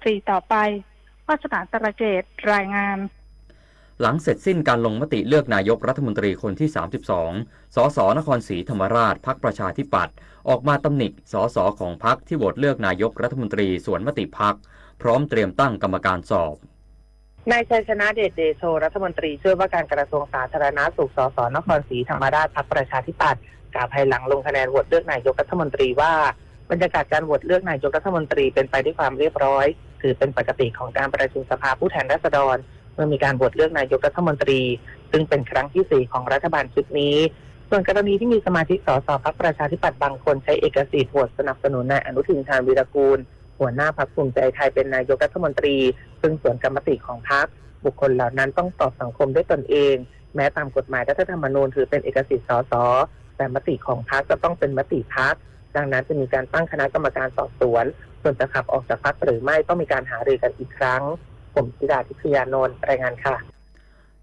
64ต่อไปวาสนาตระเกตรายงานหลังเสร็จสิ้นการลงมติเลือกนายกรัฐมนตรีคนที่32สสนครศรีธรรมราชพรรคประชาธิปัตย์ออกมาตำหนิสสของพรรคที่โหวตเลือกนายกรัฐมนตรีสวนมติพรรคพร้อมเตรียมตั้งกรรมการสอบนายชัยชนะเดชเดโชรัฐมนตรีช่วยว่าการกระทรวงสาธารณสุขสสนครศรีธรรมราชพรรคประชาธิปัตย์กล่าวภายหลังลงคะแนนโหวตเลือกนายกรัฐมนตรีว่าบรรยากาศการโหวตเลือกนายกรัฐมนตรีเป็นไปด้วยความเรียบร้อยถือเป็นปกติของการประชุมสภาผู้แทนราษฎรเมื่อมีการโหวตเลือกนายกรัฐมนตรีซึ่งเป็นครั้งที่4ของรัฐบาลชุดนี้ส่วนกรณีที่มีสมาชิกสสพรรคประชาธิปัตย์บางคนใช้เอกสิทธิ์โหวตสนับสนุนนายอนุทินชาญวีรกูลหัวหน้าพรรคภูมิใจไทยเป็นนายกรัฐมนตรีซึ่งสวนกรรมติของพรรคบุคคลเหล่านั้นต้องตอบสังคมด้วยตนเองแม้ตามกฎหมายรัฐธรรมนูญถือเป็นเอกสิทธิ์สสแต่มติของพรรคจะต้องเป็นมติพรรคดังนั้นจะมีการตั้งคณะกรรมการสอบสวนส่วนจะขับออกจากพรรคหรือไม่ต้องมีการหารือกันอีกครั้งผมธิดาทิพยานนท์รายงานค่ะ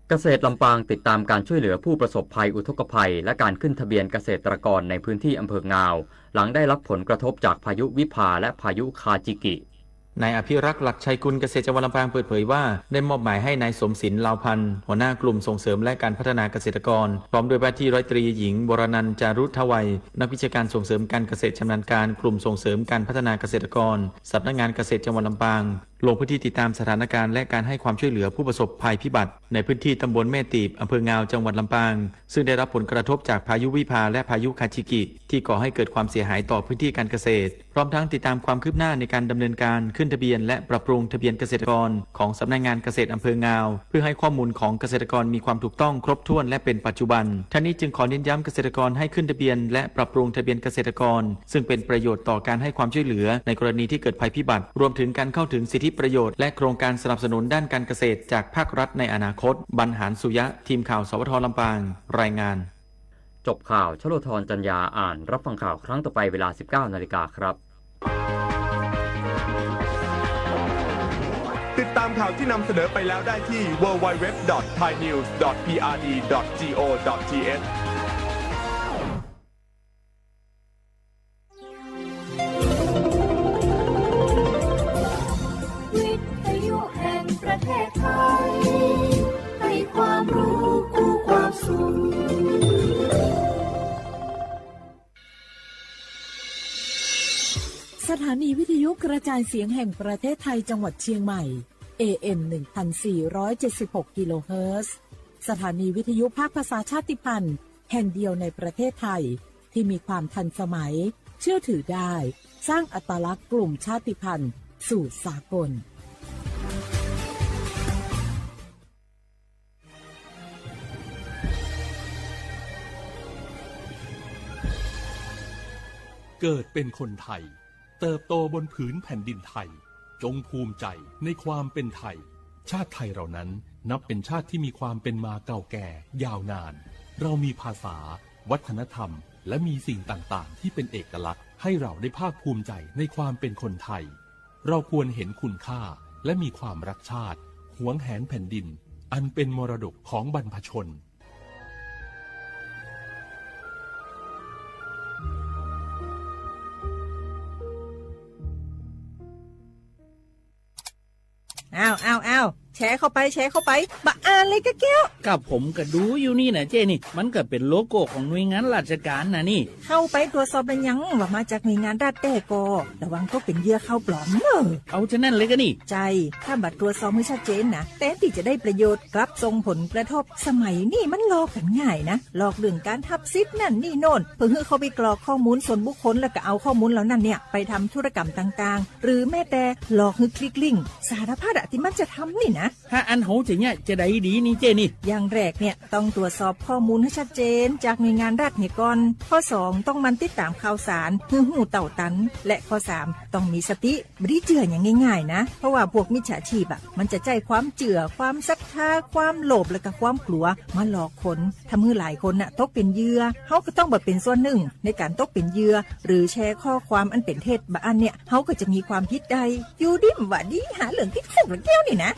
เกษตรลำปางติดตามการช่วยเหลือผู้ประสบภัยอุทกภัยและการขึ้นทะเบียนเกษตรกรในพื้นที่อำเภองาวหลังได้รับผลกระทบจากพายุวิภาและพายุคาจิกินายอภิรักษ์หลักชัยกุลเกษตรจังหวัดลำปางเปิดเผยว่าได้มอบหมายให้นายสมศิลป์ลาวพันธ์หัวหน้ากลุ่มส่งเสริมและการพัฒนาเกษตรกรพร้อมด้วยว่าที่ร้อยตรีหญิงวรนันท์จารุทวัยนักวิชาการส่งเสริมการเกษตรชำนาญการกลุ่มส่งเสริมการพัฒนาเกษตรกรสำนักงานเกษตรจังหวัดลำปางลงพื้นที่ติดตามสถานการณ์และการให้ความช่วยเหลือผู้ประสบภัยพิบัติในพื้นที่ตำบลแม่ตีบอำเภองาวจังหวัดลำปางซึ่งได้รับผลกระทบจากพายุวิภาและพายุคาจิกิที่ก่อให้เกิดความเสียหายต่อพื้นที่การเกษตรพร้อมทั้งติดตามความคืบหน้าในการดำเนินการขึ้นทะเบียนและปรับปรุงทะเบียนเกษตรกรของสำนักงานเกษตรอำเภองาวเพื่อให้ข้อมูลของเกษตรกรมีความถูกต้องครบถ้วนและเป็นปัจจุบันทั้งนี้จึงขอเน้นย้ำเกษตรกรให้ขึ้นทะเบียนและปรับปรุงทะเบียนเกษตรกรซึ่งเป็นประโยชน์ต่อการให้ความช่วยเหลือในกรณีที่เกิดภัยพิบัติรวมถึงการเข้าถึงสิทธิประโยชน์และโครงการสนับสนุนด้านการเกษตรจากภาครัฐในอนาคตบรรหารสุยะทีมข่าวสวทลำปางรายงานจบข่าวชโลธรจัญญาอ่านรับฟังข่าวครั้งต่อไปเวลา 19 นาฬิกาครับติดตามข่าวที่นำเสนอไปแล้วได้ที่ www.thainews.prd.go.thวิทยุแห่งประเทศไทยให้ความรู้คู่ความสุขสถานีวิทยุกระจายเสียงแห่งประเทศไทยจังหวัดเชียงใหม่ AM 1476 กิโลเฮิรตซ์สถานีวิทยุภาคภาษาชาติพันธุ์แห่งเดียวในประเทศไทยที่มีความทันสมัยเชื่อถือได้สร้างอัตลักษณ์กลุ่มชาติพันธุ์สู่สากลเกิดเป็นคนไทยเติบโตบนผืนแผ่นดินไทยจงภูมิใจในความเป็นไทยชาติไทยเรานั้นนับเป็นชาติที่มีความเป็นมาเก่าแก่ยาวนานเรามีภาษาวัฒนธรรมและมีสิ่งต่างๆที่เป็นเอกลักษณ์ให้เราได้ภาคภูมิใจในความเป็นคนไทยเราควรเห็นคุณค่าและมีความรักชาติหวงแหนแผ่นดินอันเป็นมรดกของบรรพชนอ้าวแชร์เข้าไปบะอ่านเลยกะแก้วกับผมก็ดูอยู่นี่นะเจนี่มันก็เป็นโลโก้ของหน่วยงานราชการนะนี่เข้าไปตรวจสอบเป็นยังว่ามาจากหน่วยงานรัฐแต่ก็ระวังก็เป็นเหยื่อเข้าปลอมเอาจะนั่นเลยก็นี่ใจถ้าบัตรตรวจสอบไม่ชัดเจนนะแต่ที่จะได้ประโยชน์กลับส่งผลกระทบสมัยนี้มันหลอกกันง่ายนะหลอกเรื่องการทับซิปนั่นนี่โน่นเพื่อให้เขาไปกรอกข้อมูลส่วนบุคคลแล้วก็เอาข้อมูลเหล่านั้นเนี่ยไปทำธุรกรรมต่างๆหรือแม้แต่หลอกให้คลิกลิงก์สารพัดที่มันจะทำนี่นะถ้าอันโหจะเนี่ยจะได้ดีนี่เจนี่อย่างแรกเนี่ยต้องตรวจสอบข้อมูลให้ชัดเจนจากหน่วยงานรัฐเนี่ยก่อนข้อ2ต้องมันติดตามข่าวสารหูเต่าตันและข้อ3ต้องมีสติไม่ได้เจืออย่างง่ายๆนะเพราะว่าพวกมิจฉาชีพมันจะใจความเจือความศรัทธาความโลภและก็ความกลัวมาหลอกคนทำให้หลายคนตกเป็นเหยื่อเขาก็ต้องเป็นส่วนหนึ่งในการตกเป็นเหยื่อหรือแชร์ข้อความอันเป็นเท็จบางอันเนี่ยเขาก็จะมีความผิดใดอยู่ดิ้มว่าดีหาเรื่องที่คุกหรือแก้วนี่นะ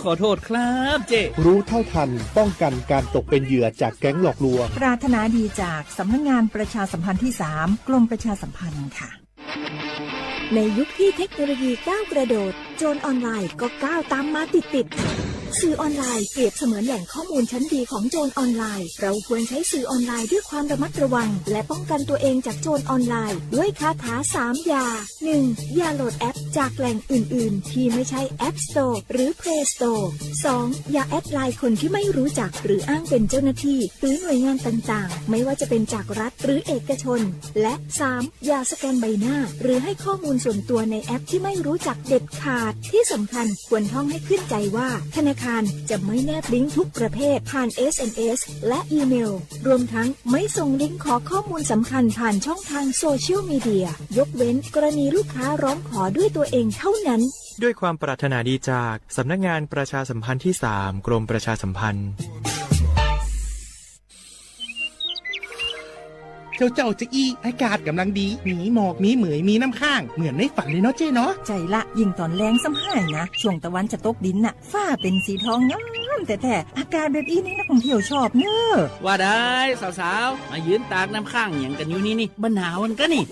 ขอโทษครับเจรู้เท่าทันป้องกันการตกเป็นเหยื่อจากแก๊งหลอกลวงปรารถนาดีจากสำนักงานประชาสัมพันธ์ที่3กรมประชาสัมพันธ์ค่ะ ในยุคที่เทคโนโลยีก้าวกระโดดโจรออนไลน์ก็ก้าวตามมาติดสื่อออนไลน์เปรียบเสมือนแหล่งข้อมูลชั้นดีของโจรออนไลน์เราควรใช้สื่อออนไลน์ด้วยความระมัดระวังและป้องกันตัวเองจากโจรออนไลน์ด้วยคาถา3อย่า 1. อย่าโหลดแอปจากแหล่งอื่นๆที่ไม่ใช่ App Store หรือ Play Store 2. อย่าแอดไลน์คนที่ไม่รู้จักหรืออ้างเป็นเจ้าหน้าที่หรือหน่วยงานต่างๆไม่ว่าจะเป็นจากรัฐหรือเอกชนและ 3. อย่าสแกนใบหน้าหรือให้ข้อมูลส่วนตัวในแอปที่ไม่รู้จักเด็ดขาดที่สำคัญควรท่องให้ขึ้นใจว่าธนาคารจะไม่แนบลิงก์ทุกประเภทผ่าน SMS และอีเมลรวมทั้งไม่ส่งลิงก์ขอข้อมูลสำคัญผ่านช่องทางโซเชียลมีเดียยกเว้นกรณีลูกค้าร้องขอด้วยตัวเองเท่านั้นด้วยความปรารถนาดีจากสำนักงานประชาสัมพันธ์ที่ 3 กรมประชาสัมพันธ์เจ้าจะอีอากาศกำลังดีมีหมอกมีเหมยมีน้ำข้างเหมือนในฝันเลยเนาะเจ้เนาะใจละยิ่งตอนแรงซ้ำหายนะช่วงตะวันจะตกดินน่ะฟ้าเป็นสีทองงามแต่อากาศแบบนี้นักท่องเที่ยวชอบเนอะว่าได้สาวๆมายืนตากน้ำข้างอย่างกันอยู่นี่บรรหาวันก็นี่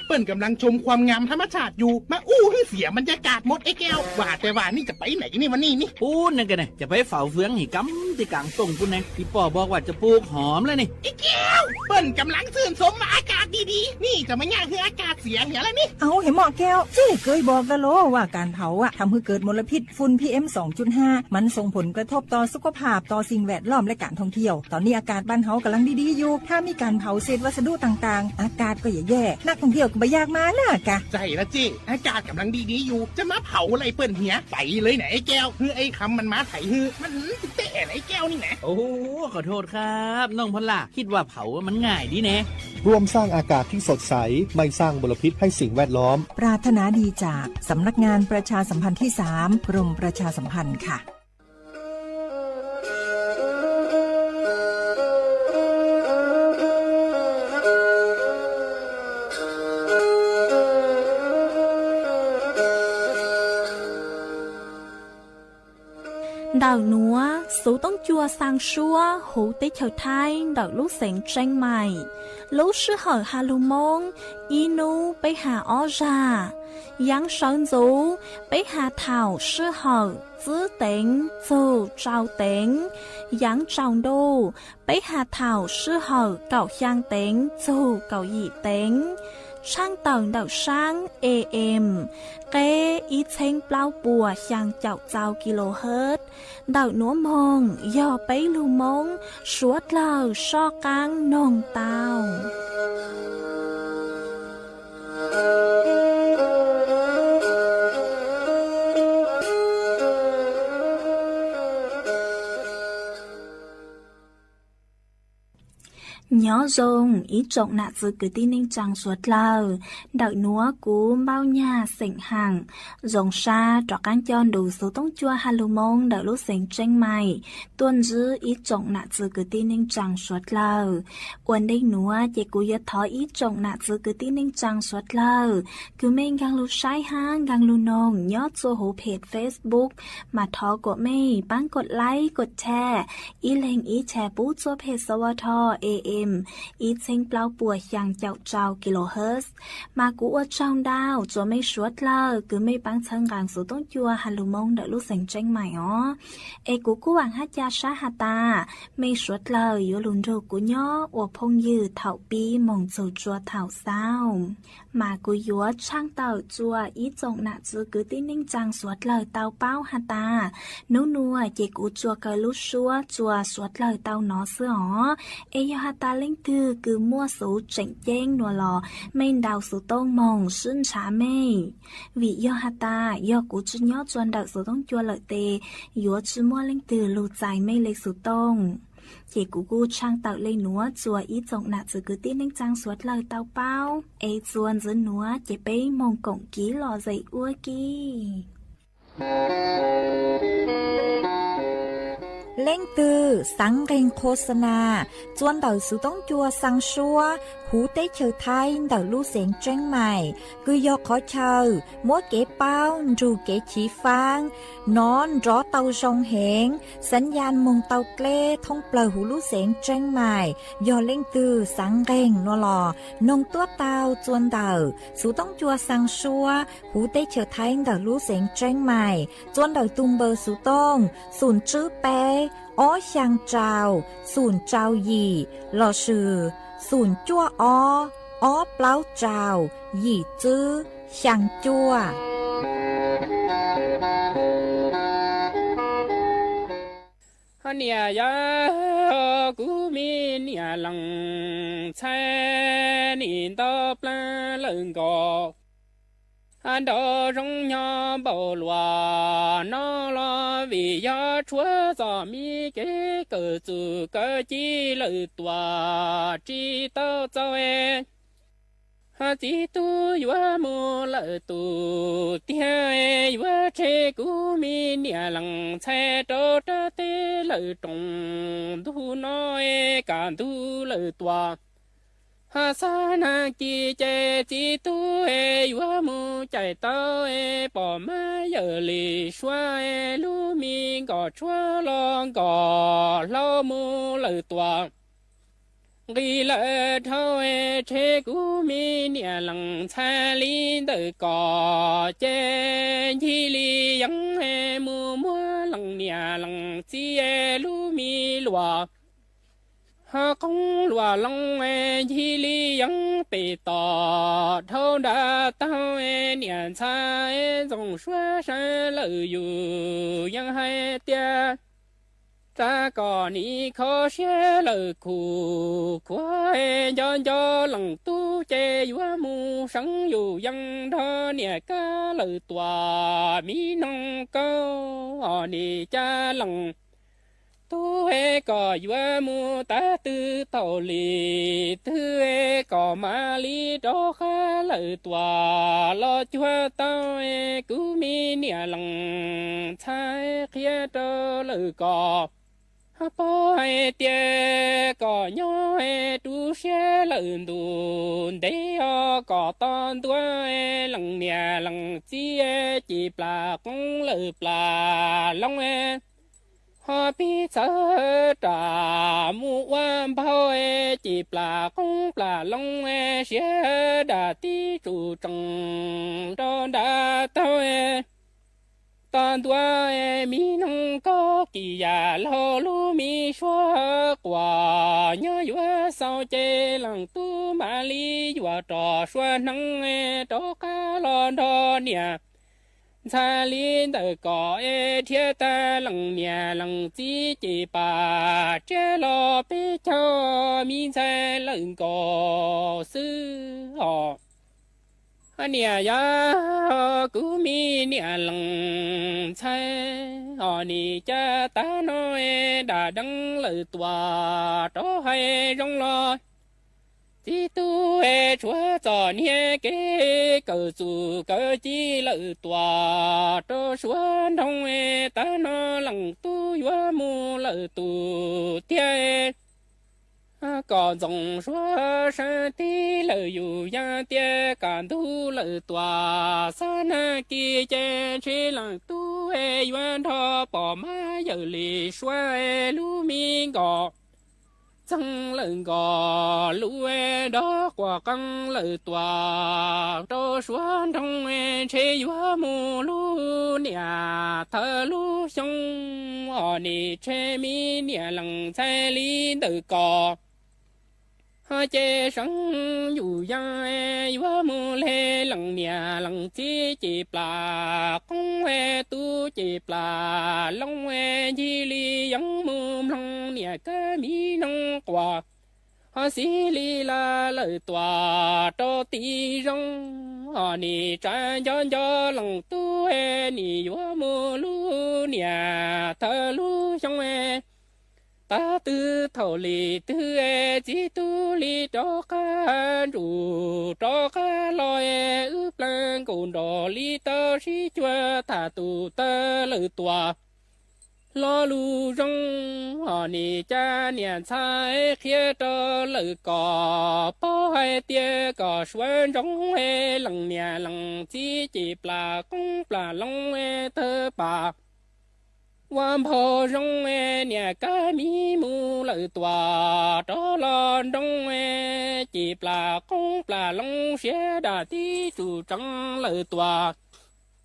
เปิ้นกำลังชมความงามธรรมชาติอยู่มาอู้ให้เสียบรรยากาศหมดไอ้แก้วว่าแต่ว่านี่จะไปไหนนี่วันนี้นี่พูดนั่นกันไงจะไปเฝ้าเฟืองหิกำที่กลางตรงคุณไงพี่ป่อบอกว่าจะปลูกหอมเลยนี่ไอ้แก้วเปิ้นกำลังชื่นชมว่าอากาศดีๆนี่จะไม่ง่ายคืออากาศเสียเหี้ยแล้วนี่เอาเห็นหมอแก้วเจ๊เคยบอกแล้วโลว่าการเผาอะทำให้เกิดมลพิษฝุ่น PM 2.5 มันส่งผลกระทบต่อสุขภาพต่อสิ่งแวดล้อมและการท่องเที่ยวตอนนี้อากาศบ้านเฮากำลังดีๆอยู่ถ้ามีการเผาเศษวัสดุต่างๆอากาศก็แย่นักท่องเที่ยวก็บ่อยากมาน่ะกะใจละเจ๊อากาศกำลังดีๆอยู่จะมาเผาอะไรเปิ้นเหี้ยไปเลยไหนไอ้แก้วคือไอ้คำมันมาไถฮือมันเตะไอ้แก้วนี่นะโอ้ขอโทษครับน้องพลล่ะคิดว่าเผามันง่ายดีแน่ร่วมสร้างอากาศที่สดใสไม่สร้างมลพิษให้สิ่งแวดล้อมปรารถนาดีจากสำนักงานประชาสัมพันธ์ที่ 3 กรมประชาสัมพันธ์ค่ะĐào núa, số tông chua sang xua, hữu tế chào thai, đào lúc sáng tranh mày. Lúc sư hở hà lù mông, y nu bấy hà ó ra. Giáng sơn dũ, bấy hà thảo sư hở, giữ tính, dù trao tính. Giáng trọng đô, bấy hà thảo sư hở, cậu giang tính, dù cậu dị tính. Sang tầng đảo sáng AM, kế ý chênh bao bùa sang chào chào kHz. Đảo núa mông, do bấy lưu mông, suốt lờ so căng nông tàu. Nhớ dùng ý trọng nạ dự cứ tin ninh chẳng suốt lờ đợi núa cú bao nhà sỉnh hàng dòng xa trọ cán chôn đủ số tông chua hà lù mông đợi lúc sỉnh tranh mày tuân dư ý trọng nạ dự cứ tin ninh chẳng suốt lờ uẩn đinh núa chỉ cú yết thó ý trọng nạ dự cứ tin ninh chẳng suốt lờ cứ mình gang lưu sai hang gang lưu nông nhớ cho hố page Facebook mà thó của mày bánกดไลค์กดแชร์ý lên ýแชร์ปูcho page สวท AM ý chênh bao bùa yang chào chào kHz mà cú ở trong đào cho mấy suốt lờ cứ mấy bán thân gàng số tông chua hà lù mông đợi lúc sành tranh mày ó ê cú hoàng hát cha sát hà ta mấy suốt lờ yếu lùn rô cú nhó ổ phong dư thảo bi mong dầu chua thảo sao mà cú yếu trang tàu chua ý trọng nạ dư cứ tin ninh chàng suốt lờ tàu bao hà ta nô nua chỉ cú chua cờ lúc xua chua suốt lờ tàu nó xưa ó ê yếu hà ta lên từ cứ mua số chỉnh chênh nùa lò mình đào số tông mong xuyên trả mê vì do hà ta do cú chứ nhó chuan đào số tông chua lợi tê yếu chứ mua lên từ lù dài mê lấy số tông chỉ cú trang tạo lên núa chùa ý trọng nạ chứ cứ tin ninh trang suốt lời tao bao ê chuan dưới núa chỉ bế mong cổng ký lò dậy ua kì เล่ง ล่งตือสังเร่งโฆษณาจวนเดาสุต้องจัวสังชัวหูเต้เชอไทยเดาลู่เสียงเจ้งใหม่คือยอกขอเชอมัวเก๋เป้ารูเก๋ฉีฟางนอนรอเตาชงเหงสัญญาณมงเตาเกล้ท่องเปล่าหูลู่เสียงเจ้งใหม่ยอเล่งตือสังเร่งนัวลอนงตัวเตาจวนเดาสุต้องจัวสังชัวหูเต้เชอไทยเดาลู่เสียงเจ้งใหม่จวนเดาตุงเบอร์สุต้องศูนย์จื้อแปอ้อช่างเจ้าศูนย์เจ้าหยี่หล่อชื่อศูนย์จั่วอ้อเปล่าเจ้าหยี่จื้อช่างจั่วเนี่ยยากูมีเนี่ยหลังใช้นี่ตอปลาเลิงกออันดอรงยาบ่หลวานอลาวิยาชัวสามีเกเกิดจูเกิดจีเลยตัวจีเต้าเจ้าเอฮาจีตูยัวมูเลยตูเตียเอยัวเชกูมีเนี่ยหลังใช้โตเตเตเลยตรงดูน้อยการดูเลยตัวฮาซานากีเจจีตูเอยัวมูใจเต้าเอปอมาเยลีชัวเอลูมีก็ชัวลองก็เล่ามูเลยตัวกีเลเท่าเอเชกูมีเนี่ยหลังชาลีเดก่อเจยีลียังเอมูมัวหลังเนี่ยหลังจีเอลูมีหลัวหากงหลัวหลังเอยีลียังไปต่อเท่าดาเท่าเอเนี่ยชาเอจงช่วยฉันเลยอยู่ยังให้เตี้ยจากก่อนนี้ขอเชื่อเลยคู่ควายย้อนย้อนหลังตู้เจยัวมูสังอยู่ยังทอเนี่ยก็เลยตัวมีน้องก็นี่จะหลังตู้เอก็ยัวมูตาตื้อเต่าลีตื้อเอก็มาลีดอกข้าเลยตัวรอจัวเต่าเอกูมีเนี่ยหลังชายเขียดเลยก็ฮะปอยเตี้ยก็ย่อยดูเสียหลังดูเดียก็ตอนตัวหลังเนี่ยหลังจีจีปลากงเลยปลาลงฮอปีเสตามูวันเผาจีปลากงปลาลงเสียดาตีจูจังดอนดาเต้าตอนตัวมีน้องก็กี่ยาลอลูมีชัวกว่าเนื้อยัวเศร้าเจหลังตู้มาลียัวต่อชัวนังดอกกาลอนดอเนี่ยชาลีเดก่อเทียตาหลังเนี่ยหลังจีจีป่าเจลอไปเจ้ามีใจหลังก่อซื้อออกเนี่ยยากูมีเนี่ยหลังใช่นี่จะตาน้อยด่าดังเลยตัวโตให้รองรอจีตูชัวจอเนี่ยเก๋เกิดจูเกิดจีเลยตัวโตชัวทงตาน้อหลังตู้ยัวมูเลยตูเทียก็จงชัวฉันที่เลยอยู่ยังเตี้ยการดูเลยตัวสนากีเจชีหลังตู้ยันทอปอมาเยลีชัวลูมีก็จังเลยก็ลูดอกกว่ากังเลยตัวโตชัวทงเชยัวมูลูเนี่ยเธอลูชงนี่เชมีเนี่ยหลังใจลีเดก่อฮาเจสังอยู่ยังยัวมูเลหลังเนี่ยหลังจีจีปลากงตูจีปลาลงยีลียังมุมหลังเนี่ยก็มีน้องกว่าฮาสิลีลาเลยตัวโตตีรงนี่ใจย้อนย้อนหลังตู้นี่ยัวมูลูเนี่ยเธอลูชงตาตื้อเท่าลีตื้อจีตูลีดอกกาดูดอกกาลอยปลังกุนดอลีเตอชีจัวตาตูเตอเลยตัว lo lu rong họ nì cha niệm sai khía cho lử cỏ bao hai tia cỏ xuân rong he lằng nhà lằng chỉ là công là long he thơ bà quan phò rong he nhà cá mi mu lử tòa đó lo rong he chỉ là công là long sẽ đà tí chủ trăng lử tòa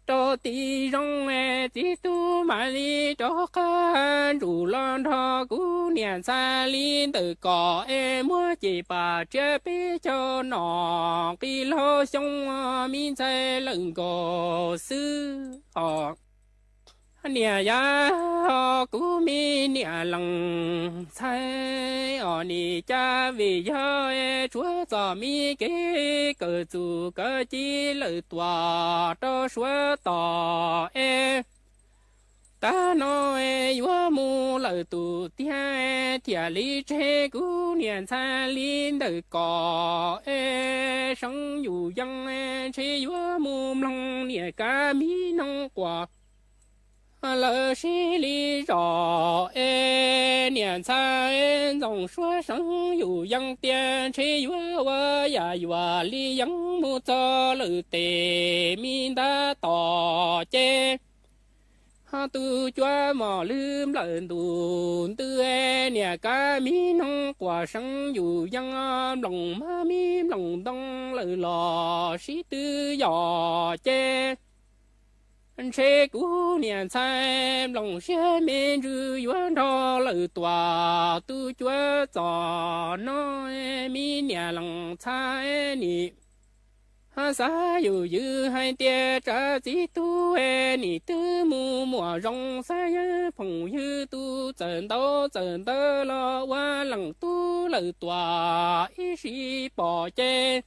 cho tí rong e tí tu mà đi cho khăn rủ lon thọ cú niệm xa liên từ cỏ e mua chỉ bà chế bê cho nó kỳ lo xong min xe lưng cổ sư họ nia ya cú mi nia lăng sai ở ni cha vì do e chúa cho mi kế cờ chủ cờ chi lời tòa cho chúa tỏ e ta nói vua mu lời tu tia tia lý chế cú niệm xa liên đời cỏ e sống dù dân e chế vua mu long nia ca mi nông quả lỡ xí lý rõ e niệm xa e dòng xóa sống dù dân tiền chế vua vua ya vua lý dân mu cho lỡ tề mi đã tỏ chê tu chúa mò lưm lợn tùn tư e nè cá mi nông quả sống dù dân lòng ma mi lòng đông lỡ lò xí tư giò chê chế cú niệm sai lòng xe men rư yuan đo lỡ tòa tu chúa giò nó mi nè lòng sai nị sa yu yu hai tia cha chỉ tu e ni tư mu mùa rong sa yu phong yu tu chân tơ lo wa lăng tu lỡ tòa ý sĩ bỏ chê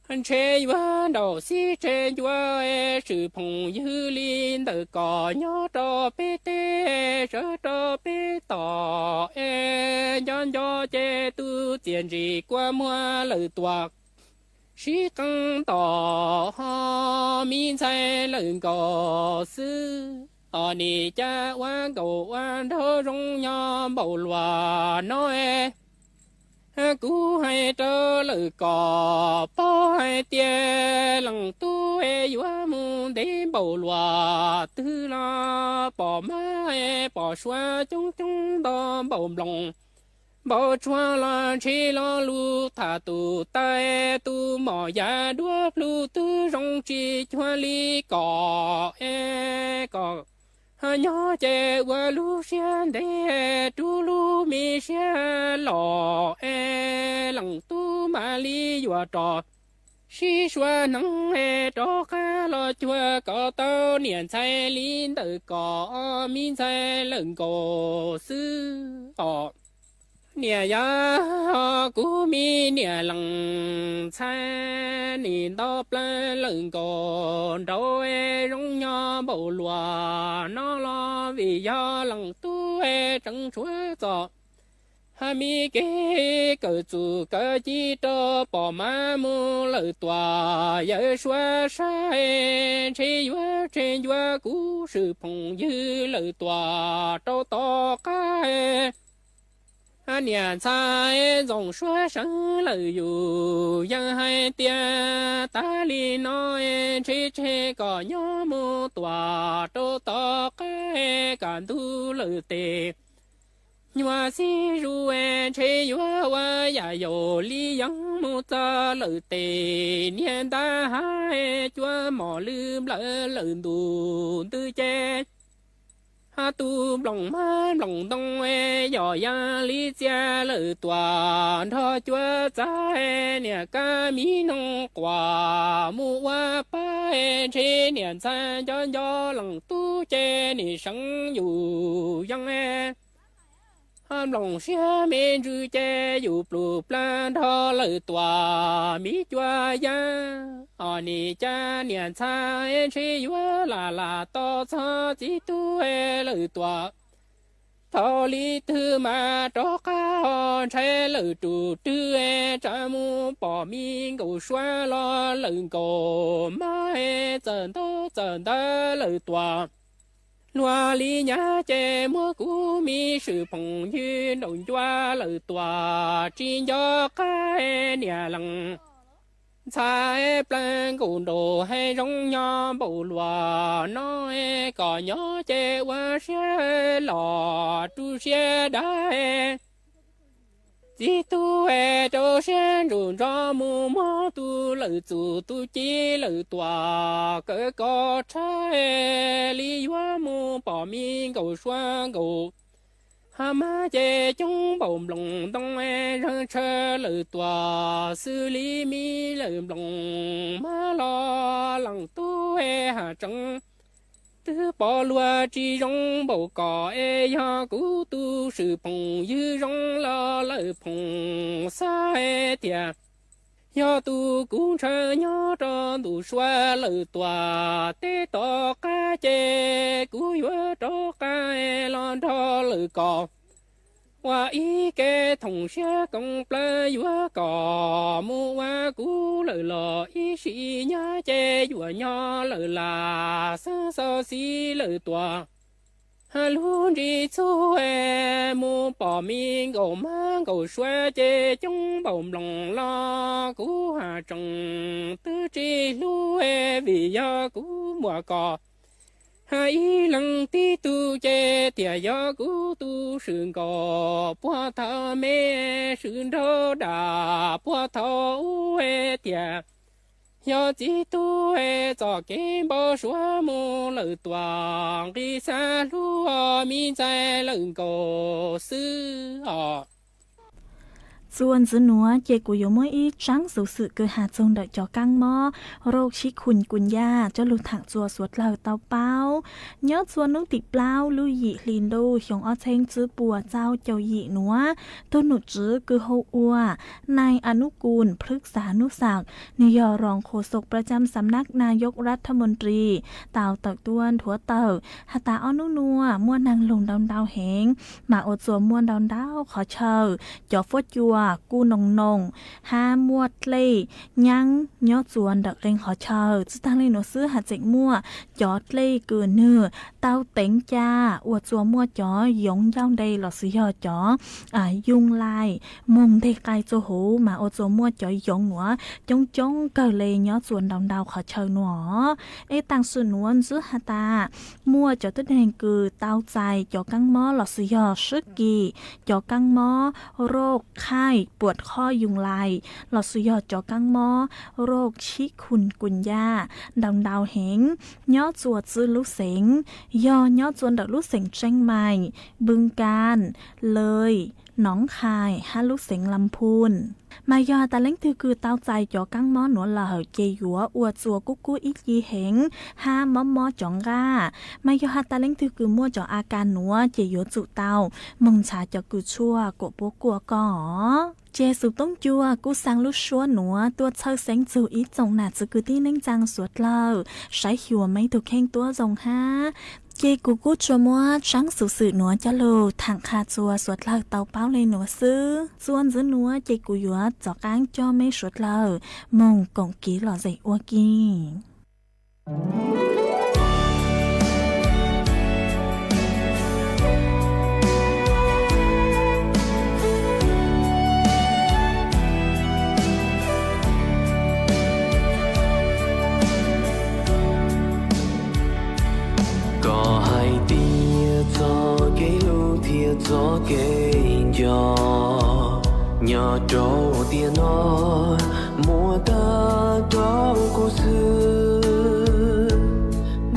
anh chế yuan đầu si chế yuan e sự phong yu liên tự cỏ nhớ cho bê tê rỡ cho bê tỏ e nhân do chê tu tiền gì qua mua lỡ tòa sĩ căng tỏ min sai lợn cỏ sư ở nì cha quan cầu quan thơ rong nho bầu loà nói cú hay trơ lợn cỏ po hay tia lằng tu e vua mu để bầu loà tư lo bỏ má e bỏ xoa chung chung đo bầu lòng bỏ choa la chi lo lu thả tu tai tu mò ya đua lu tu rong chi choa li cỏ e cỏ nhỏ chè qua lu xian de tu lu mi xian lò e lăng tu ma li yua trò xí xoa nắng e trò cá lo chua có tao niệm sai linh tự cỏ min sai lợn cổ sư họ nia ya cú mi nia lăng sai ni đo pla lợn cổ đâu e rong nho bầu lúa nó lo vì do lăng tu e trắng chúa giò ha mi kế cờ chủ cờ chi cho bỏ má mu lợn tòa ya xóa sai trên vua cú sự phong dư lợn tòa trâu to cá niệm sai dòng xóa sáng lời dù dân hai tia ta li nói chế có nhớ mu tòa trâu to cái cản tu lời tề nhua si ru chế nhua wa ya yo li yang mu ta lời tề niệm ta hai chúa mò lưm lợn tù tư chế tu lòng ma lòng đông e nhỏ ya li cha lỡ tòa thọ chúa cha e nè ca mi nông quả mu wa pa e chế nè cha cho lòng tu chế nè sống dù yang e lòng xe men rư chế dù plu plan thọ lỡ tòa mi chúa ya nè cha nè cha e chế chúa là to cha chỉ tu e lỡ tòa thọ li thư mà cho cá chế lỡ trụ tư e cha mu bỏ mi cầu xoa lo lợn cổ ma e chân tơ lỡ tòa loa lý nhã chè mua cú mi sự phong như đồng choa lời tòa chỉ cho cái nhà lăng sai plan cồn đồ hay rong nho bầu loa nói có nhỏ chè qua xe lò tu xe đá chỉ tu cho sen rùn cho mù mò tu lời chủ tu chỉ lời tòa cỡ có trái lý hóa mù bỏ mi cầu xoa cầu hà má chè trong bồng lòng đông răng chờ lời tòa xử lý mi lời lòng má lo lòng tu hà trăng tư bỏ lúa chỉ rong bầu cỏ ya cú tu sự phong như rong lo lời phong xa tiệt ya tu cú chờ nhớ cho tu xoa lời tòa tế to cá chê cú yo cho cá lo cho lời cỏ hoa ý kê thùng xe công plơ yo cỏ mua hoa cú lời lò ý sĩ nhá chê yo nhó lời là sơ sơ xí lời tòa hà luôn đi chú mua bỏ miên gầu mang gầu xoa chê trong bồng lòng lo cú hà trồng tư tri lu vì do cú mùa cỏ hai lần tí tu chê tiệt do cú tu sườn cỏ bua thọ mê sườn đô đà bua thọ tiệt do chỉ tu cho cái bao số mù lời toàn đi xa lúa mi trái lần cổ sưส่วนจื้อหนัวเจกุยมวยอีจังสู่สื่อเกิดหาจงเดจอกังหม้อโรคชิคุนกุนยาเจ้าลุถังจัวสวดเหล่าเตาเป้ายอดส่วนนุ่งติเปล่าลุยหยีลินดูหยงอ้อเชงจื้อปัวเจ้าเจ้าหยีหนัวตัวหนุจื้อคือโฮอัวนายอนุกูลพฤกษานุศักดิ์นายรองโฆษกประจำสำนักนายกรัฐมนตรีเต่าตักตวนถัวเต่าหาตาอ้อนุนัวม้วนนางลงดาวเหงมาอดจัวม้วนดาวขอเชอจอฟดยัวกูนงห้ามวดเล่ยังยอดส่วนดักเร่งขอเชอจะตั้งเลยหนูซื้อหาเจ็กมั่วยอดเล่เกินเนื้อเต้าเต็งจ้าอวดจัวมั่วจ๋อยงย่างใดหลอดซื้อยอจ๋อยุงลายมุงเด็กไกลโจหูมาอวดจัวมั่วจ๋อยงหัวจงเกิดเลยยอดส่วนดาวขอเชอหนัวต่างส่วนนวลซื้อหาตามั่วจ๋อตัวแดงคือเต้าใจจ๋อกังม้อหลอดซื้อยอซึกีจ๋อกังม้อโรคไข้ปวดข้อยุงลายหลอดสุยอดจอกังมอโรคชิคุนกุนยาดาวเหงย่อจวดซื้อลูกเสงย่อจวนดักลูกเสงเชียงใหม่บึงกาฬเลยหนองคายฮาลูกเสงลำพูนมายอตาเล้งคือเต้าใจจอกังมอหนัวเหล่าเจยัวอวดจัวกุ๊กอีกีเหงห้ามอจองก้ามายอตาเล้งคือมั่วจออาการหนัวเจยัวจุเต้ามงชาจอกุชั่วกบกัวก่อเจสุต้องจัวกูสังลุชัวหนัวตัวเชอเซงจูอีจงหนาจะกูที่นิ่งจังสวดเล่าใช้หัวไม่ถูกแข่งตัวจงห้าเจกูจัวมัวจังสู่สื่อหนัวจะโลถังคาจัวสวดเล่าเตาเป้าเลยหนัวซื้อส่วนซื้อหนัวเจกูยัวจอกางจอไม่สวดเล่ามงกงกีหล่อใจอวกีgió cây gió nhỏ trâu tiền nó mùa ta trâu cô xưa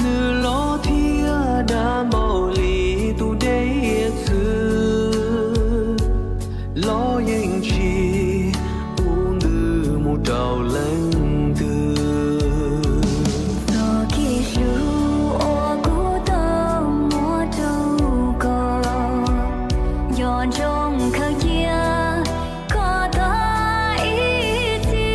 nữ lo thia đã màu lì tu đây xưa lo yên chi u nữ mu trâu lên từ trong khơi kia có ta ý gì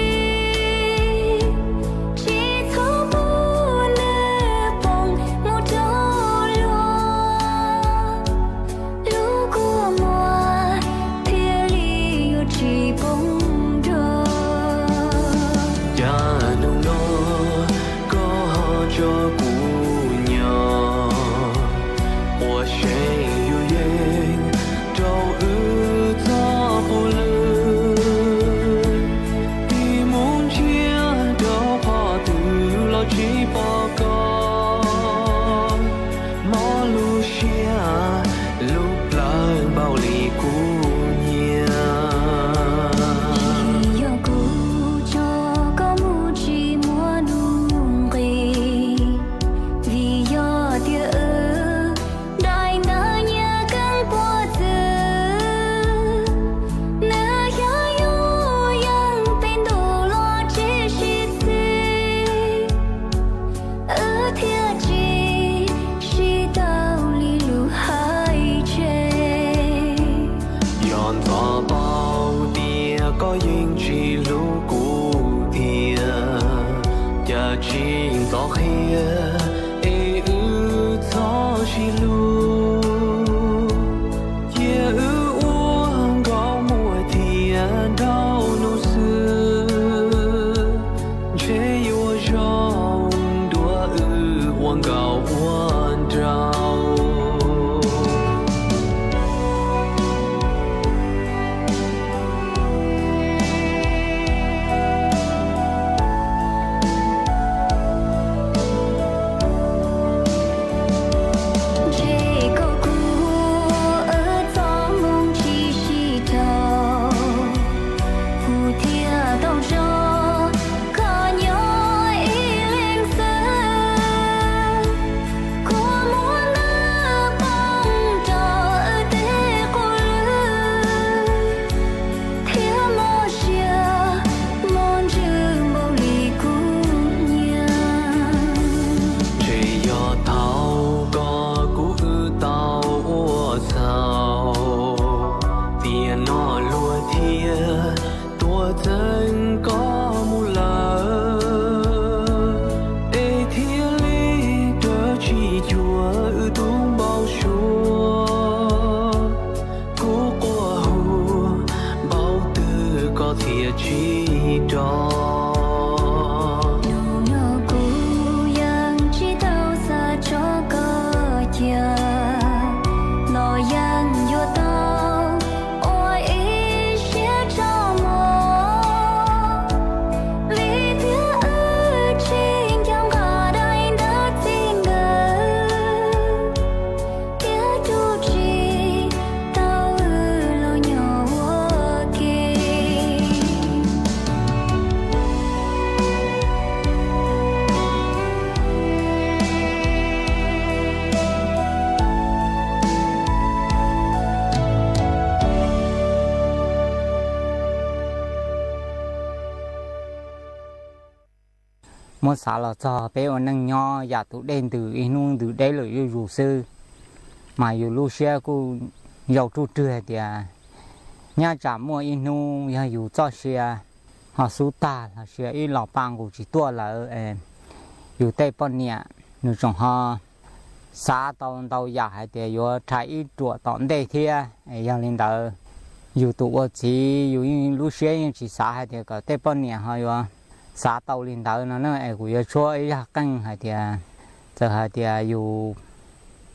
một xã là cho bé ở nâng nho giả tụ đen từ inung từ đấy là yêu dù sư mà yêu lu xe cô giàu trụ trưa thì nhà trả mua inu ya yêu cho xe họ số ta là xe ít lọ bang của chỉ tua là yêu tây bọn nhẹ nếu trong họ xã tàu giả hay thì yêu trái ít chuột tọn đây thì ya lên đầu yêu tụ chỉ yêu lu xe chỉ xã hay thì có tây bọn nhẹ họ yêu xã tàu lên đầu nó của yêu chúa ấy căng hay thì giờ hay thì yêu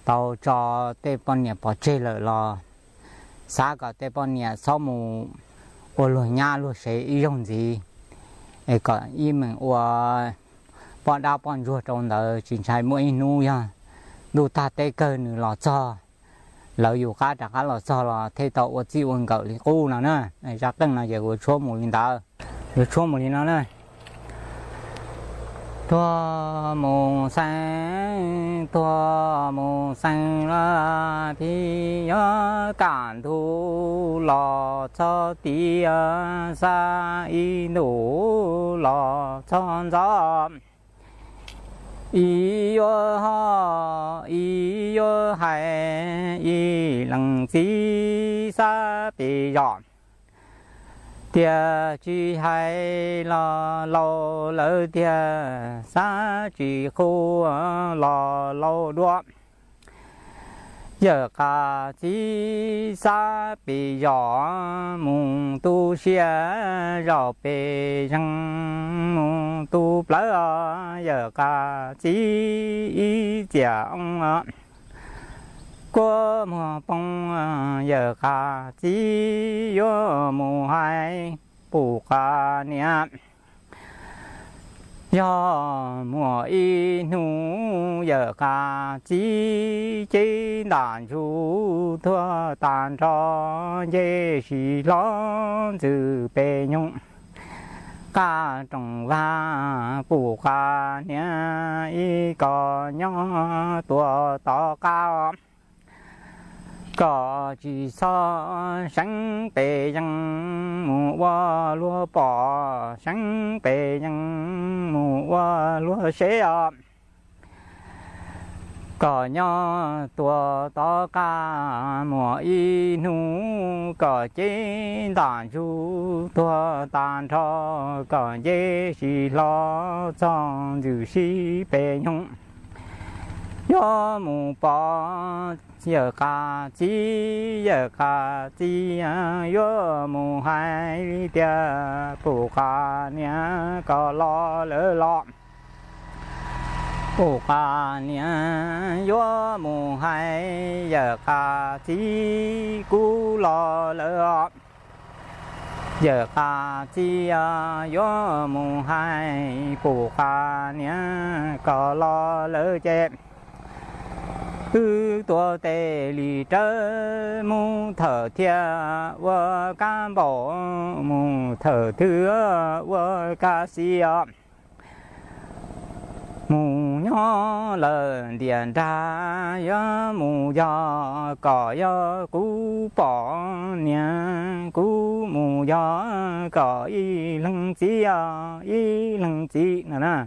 tàu cho tây bọn nhẹ bỏ chơi lợi lo xã có tây bọn nhẹ sau mù ô lùi nhà lùi sẽ dùng gì ấy có ý mình ô bọn đào bọn ruột trong đó chính trái mỗi nu ya đủ ta tây cơ nữa lò cho lợi dụng cá trả cá lò cho là thay tàu ô chi uống cậu thì cô nào nữa này chắc chắn là giờ của chúa một linh đạo của chúa một linh nó nữa tua mù xanh la thì nhớ cản thu lò cho tí sa y nụ lò cho gió y yo hai y lăng chi sa bị dọn tia chỉ hay lo lâu lỡ tia sa chỉ khu lo lâu đua giờ cả chỉ sa bị gió mùng tu xia rau bề răng mùng tu lỡ giờ cả chỉ giang qua mùa bông giờ cả chỉ yo mùa hai bù cả nhẹ do mùa y nu giờ cả chỉ đàn chú thua đàn cho dễ xí lo từ bề nhung cả trồng va bù cả nhẹ y có nhỏ tua to cao có chỉ so sáng bề dân mùa hoa lúa bò sáng bề dân mùa hoa lúa xế có nhỏ tua to ca mùa y nu có chế đàn chú tua đàn cho có dễ xí lo trong dù xí bề nhung yo mù bò giờ cả chi yo mù hai tia bù cả nia có lo lỡ lo bù cả nia yo mù hai giờ cả chi cú lo lỡ giờ cả chi yo mù hai bù cả nia có lo lỡ chém tua tê lì trơ mu thở thia vợ cam bộ mu thở thưa vợ ca si mu nhỏ lần điện ra ya mu ya có ya cú bỏ nha cú mu ya có y lăng chi nè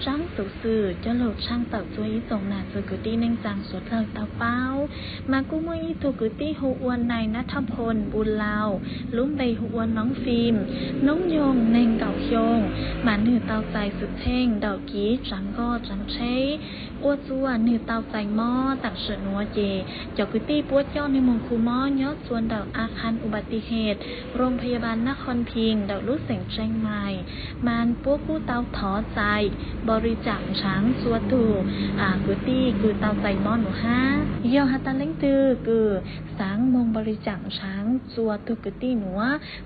จ้ำสูสื่อจะโหลดช่างเต่าตัวอีส่งหนาสือกุตี้เน่งจังสดเลยเต่าเป้ามากู้มวยอีถูกกุตี้หุอวนในนัทพลบุญลาวลุ้มใบหุอวนน้องฟิล์มน้องยงเน่งเก่าโยงหมาหนือเต่าใจสุดเท่งเดากี้จังก็จังเช้อ้วจัวหนือเต่าใจหม้อตักเฉินนัวเจเจ้ากุตี้ปวดย่อในมงคูหม้อยอดส่วนเดาอาคารอุบัติเหตุโรงพยาบาลนครพิงค์เดาลู่เสียงเชียงใหม่มานพวกกู้เตาถอใจบริจาคช้างสัวตูกุตี้คือเตาใจหม้อหนู5ยอฮัตตาเล้งตือคือสางมงบริจาคช้างสัวตูกุตี้หนู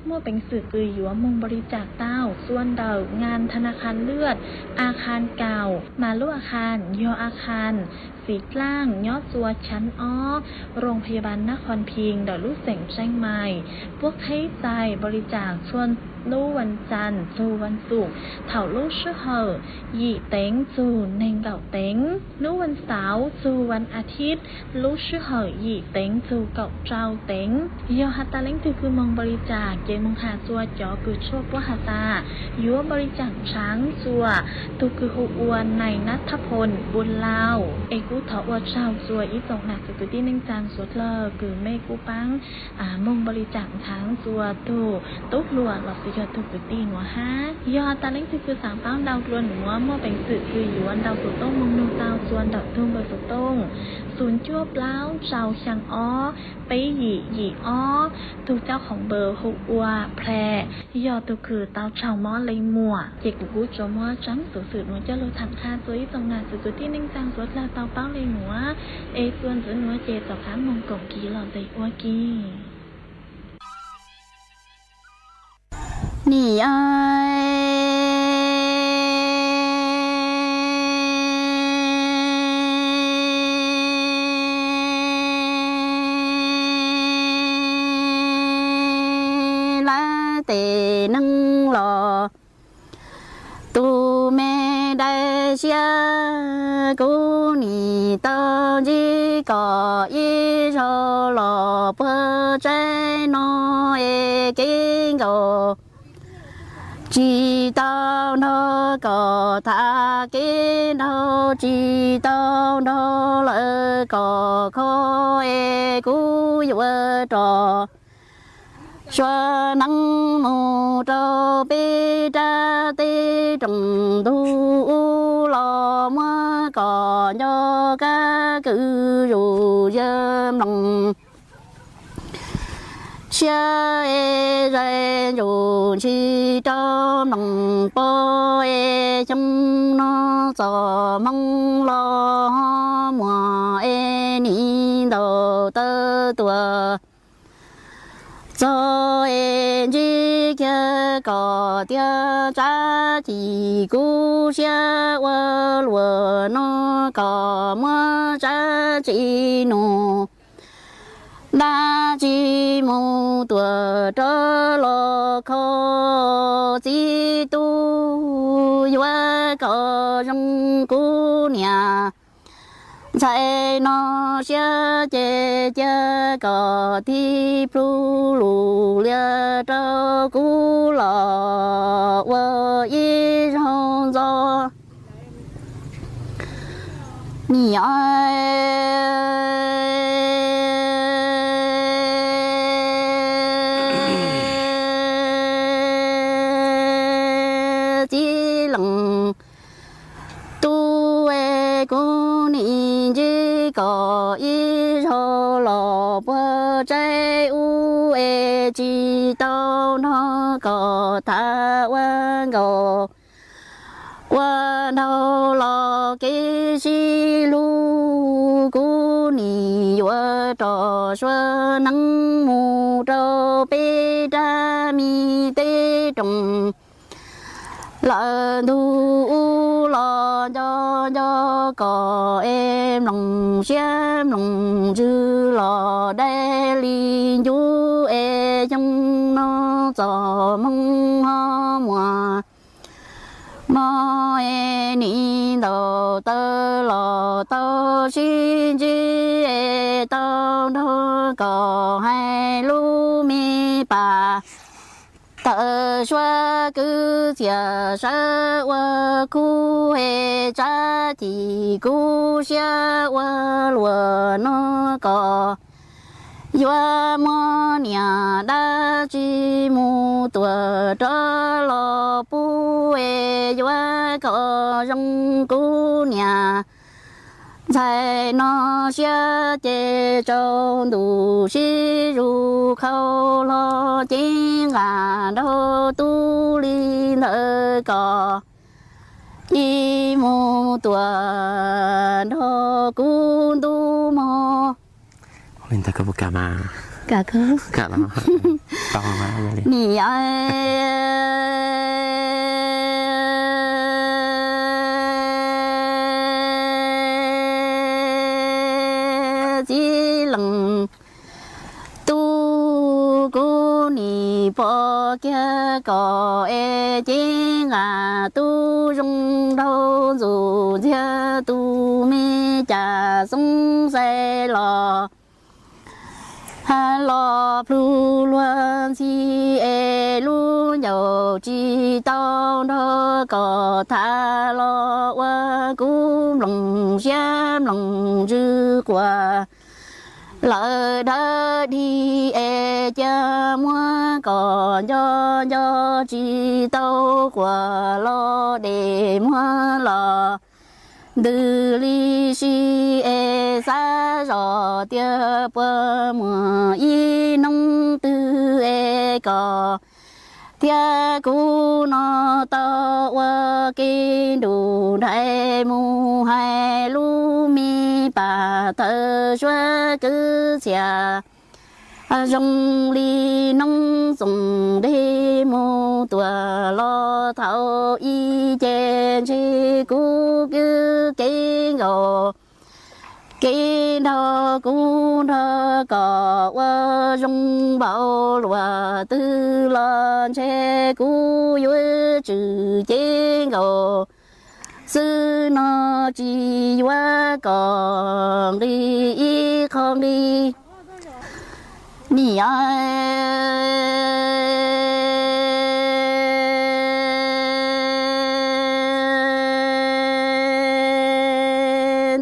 มั่วเป็นสื่อคืออยู่มงบริจาคเต้าส่วนเดางานธนาคารเลือดอาคารเก่ามาลุอาคารยออาคารสีกล้างยอดจัวชั้นอ้อโรงพยาบาลนครพิงค์เดาลู่เสียงเชียงใหม่พวกให้ใจบริจาคชวนลู่วันจันทร์สู่วันศุกร์เถาลู่ชื่อเหอยี่เต็งสู่เน่งเก่าเต็งลู่วันเสาร์สู่วันอาทิตย์ลู่ชื่อเหอยี่เต็งสู่เก่าเจ้าเต็งยอฮัตตาเล้งคือมงบริจาคเจมงหาจัวจอคือโชคว่าหาตายัวบริจาคช้างจัวตุคือหุอวนในนัทพลบุญลาวเอกูเถาอวดชาวจัวอีส่งหนักสุกุตี้เน่งจางสวดเลอคือไม่กูปังมงบริจาคช้างจัวตุตุ๊กลัวหลอดยอดถูกกุตี้หนัว5ยอดตาเล้งคือสามเป้าดาวกลวนหนัวมั่วเป็นสื่อคือหยวนดาวสุต้งมงนูตาวส่วนดาวทุ่งเบอร์สุต้งศูนย์จ้วบเล้าชาวช่างอ้อไปหยี่อ้อถูกเจ้าของเบอร์หุอัวแพรยอดตัวคือเต้าชาวม้อเลยมัวเจกุกุจมัวจังสูสืบหนัวเจ้าโลถังคาตัวอีตรงนาสุกุตี้นิ่งจังสวดลาเต้าเป้าเลยหนัวส่วนจะหนัวเจต่อค้างมงกงกีหลอดใจอ้วกีนี่ไอ้ละเตนังหล่อตูแม่ได้เชียกูนี่ตอจีก็อีโชหล่อเพื่อใจน้อยกินก็chỉ tao nó có thà cái nó chỉ tao nó lại có khó e cú vừa trò cho nắng mù cho bê cha tê trồng thu lo mà có cho cá cứ rủ dơm lòng cha e ra rồi chi cho lòng po e trong nó gió mong lo mùa e ni đầu tơ tua cho e chi kia có tia cha chỉ cú xe qua lúa nó có mưa cha chỉ nụ đa chi mô tua trơ lo khó chi tu yua có trong cú nhà chạy nó xe chê chê có thi pru lù lia trơ cú lọ vợ y rong gió nhỉ có ý cho lò bơ trái u e chi tao nó có thả quan gò quan đâu lo cái chi lu cú ni vợ trò xưa nắng mù trâu bê đa mi tê trồng lợn thu lo cho có em lòng xem lòng chữ lo đe li chú e trong nó gió mong ho mùa mò e ni đầu tơ lo tơ xin chi e tơ nó có hai lu mi bà tờ xóa cứ chia sẻ và khu hệ trả thì khu sẽ và lúa nó có Yua mo nia da chi mu tua tra lo pu e yua ko rong ku nia Zai no xia chế trong đủ xí ru khâu lo chính ngà đâu tu li nợ có y mu tua đô cu tu mo Mình ta có một cả mà cả cơ cả lắm to mà vậy nỉ chỉ lần tu cô nỉ bỏ kia có e chỉ ngà tu rong đâu dù chia tu mi cha sung say lo lo plu luan si e lu nhậu chi tao đó có tha lo qua cú lòng xem lòng dư qua lỡ đã đi e cha mua còn do chi tao qua lo để mua lo từ ly si e xa rõ tia bơ mùa y nông tư e có tia cú nó to qua kinh đủ đại mu hai lu mi bà thơ xóa cứ xia rong ly nông dùng đi mu tua lo thâu y trên chi cú cứ kinh ngô kinh thơ cú thơ có qua rong bảo lúa tư lon che cú yuê trừ kinh ngô sư nó chỉ qua còn đi y không đi nỉ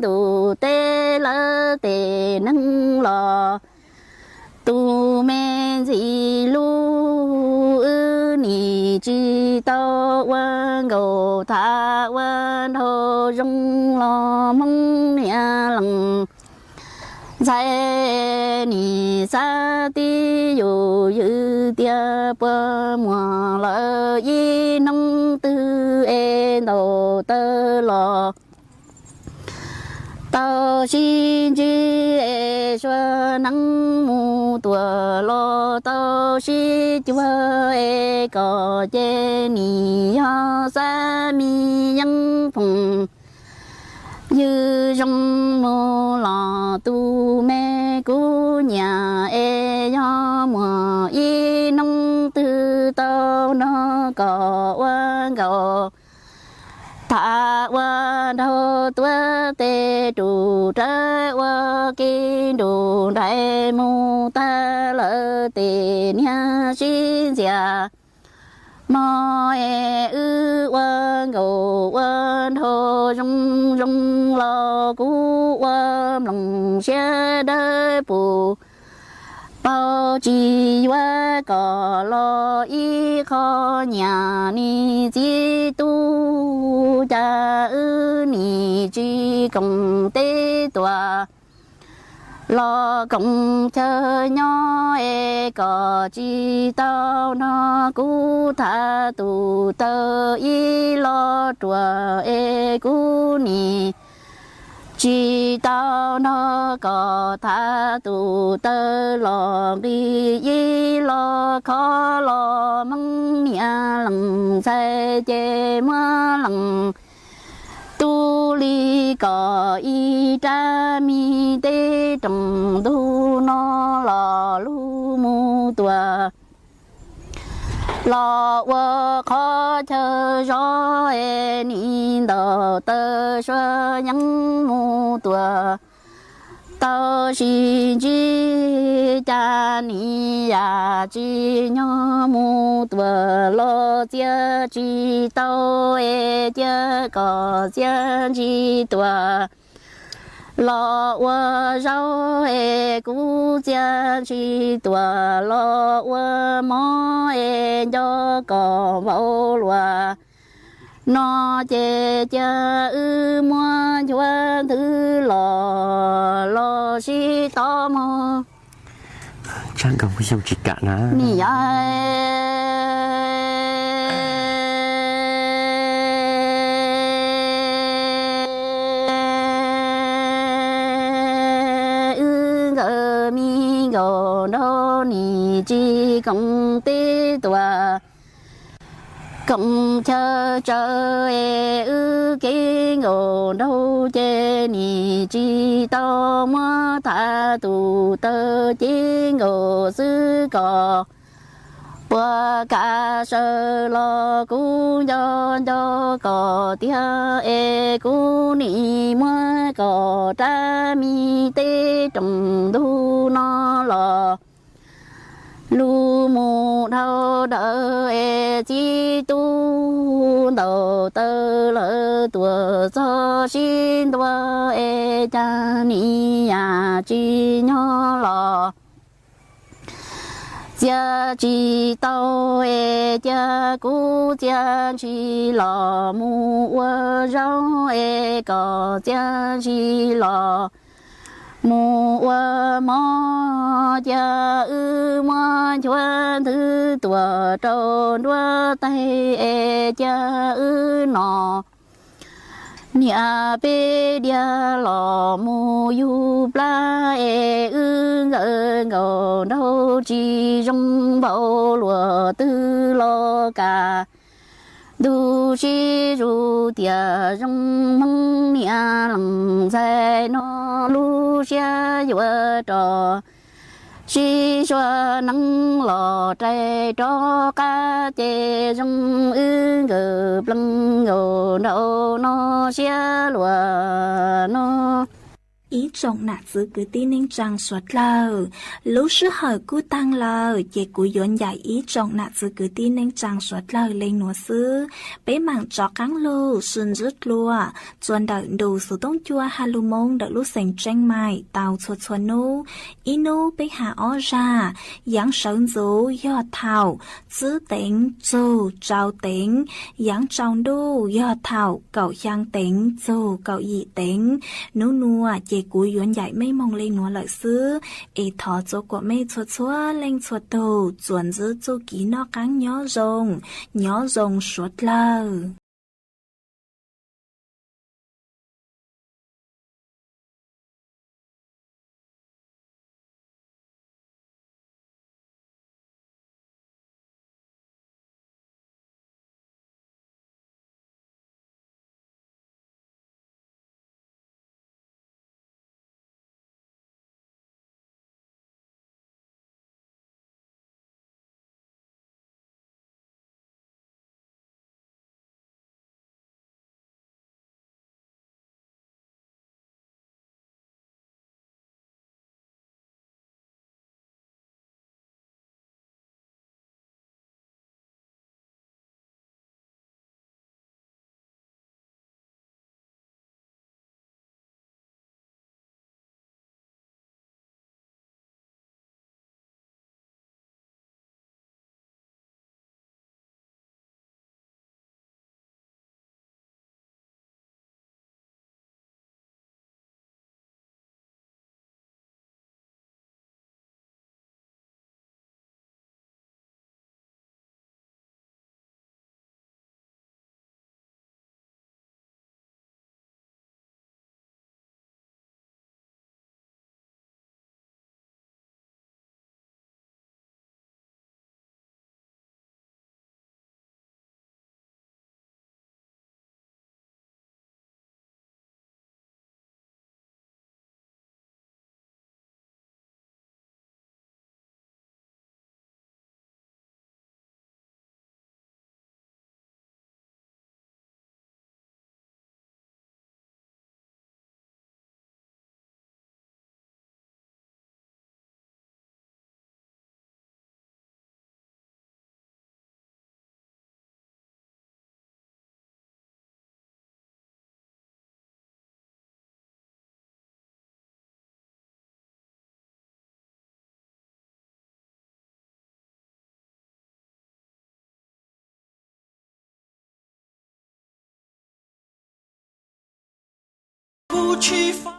đủ tê lỡ tê nâng lò tu men gì lu nỉ chi tao quan gầu tha quan hồ rong lo mong nia lằng Zai ni sa ti yu yu tia bơ mùa lỡ y nông tư e đầu tơ lò tao xin chi e xua nắng mu tua lo tao xin chua e có chê ni ho sa mi yang phùng như trong mô lò tu mê cú nhà e do mùa y nông tư tao nó có quan gầu thả quan đâu tua tê trụ trái qua kinh đủ đại mô ta lỡ tê nha xin già mò e ư quan gầu quan hồ rong rong lo cú quan lòng xe đơi bù bao chi qua có lo y khó nhà ni chi tu cha ư ni chi công tế tòa lo công chơi nhỏ e có chi tao nó cú tha tu tơ y lo chùa e cú ni chi tao nó có tha tu tơ lo đi y lo khó lo mong nia lằng say chê mưa lằng tu li có y cha mi tê trồng tu nó lò lu mu tua lò vợ khó chờ gió e ni đờ tơ xóa nhắn mu tua tao xin chi cha ni ya chi nhớ mu tua lo chia chi tao e chia có chia chi tua lo wa rau e cu chia chi tua lo wa mo e cho có vô lúa nó chê chê mua chúa thứ lo si to mò Chẳng cần phải dùng chỉ cả ná nì mi gò đó nì chi công tế tòa cộng chờ cái ngô đâu chê nì chi tao mà thả tù tơ chi ngô sư cò qua cả sơ lo cú do cò tia cú nì mà cò ta mi tê trồng đu nó lò lu mù thâu đỡ chi tu đầu tơ lỡ tua cho xin tua cha ni ya chi nhỏ lò cha chi tao cha cú cha chi lò mu rau có cha chi lò mùa mò cha mò chuan thứ tua trâu đua tay cha nọ nia pe dia lò mu yu pla ngờ đâu chi trong bao lúa tư lo cả du chi ru tia trong măng nia lăng dài nó lu xia vừa trò chi cho nắng lò trái cho cá chê trong ngờ lăng ngờ đâu nó xia lúa nó ý trọng nạt giữ cứ tin nên chẳng xuất lờ lúc sư hở cú tăng lờ dễ cú dọn dài ý trọng nạt giữ cứ tin nên chẳng xuất lờ lên nụ sư bế mạng cho cắn lưu xuân rứt lùa chuẩn đợi đủ số tông chua hà lưu mông đợi lúc sành tranh mài tàu chuột chuột nô ý nô bế hạ ó ra giáng sơn dấu do thảo giữ tính dù trao tính giáng trong đô do thảo cậu giang tính dù cậu dị tính nô nùa dễ cú yuan dạy mấy mong lên nó lợi xứ thọ cho của mấy chuột chúa lên chuột đầu chuẩn giữ cho kỹ nó cắn nhỏ rồng suốt lờ 去放。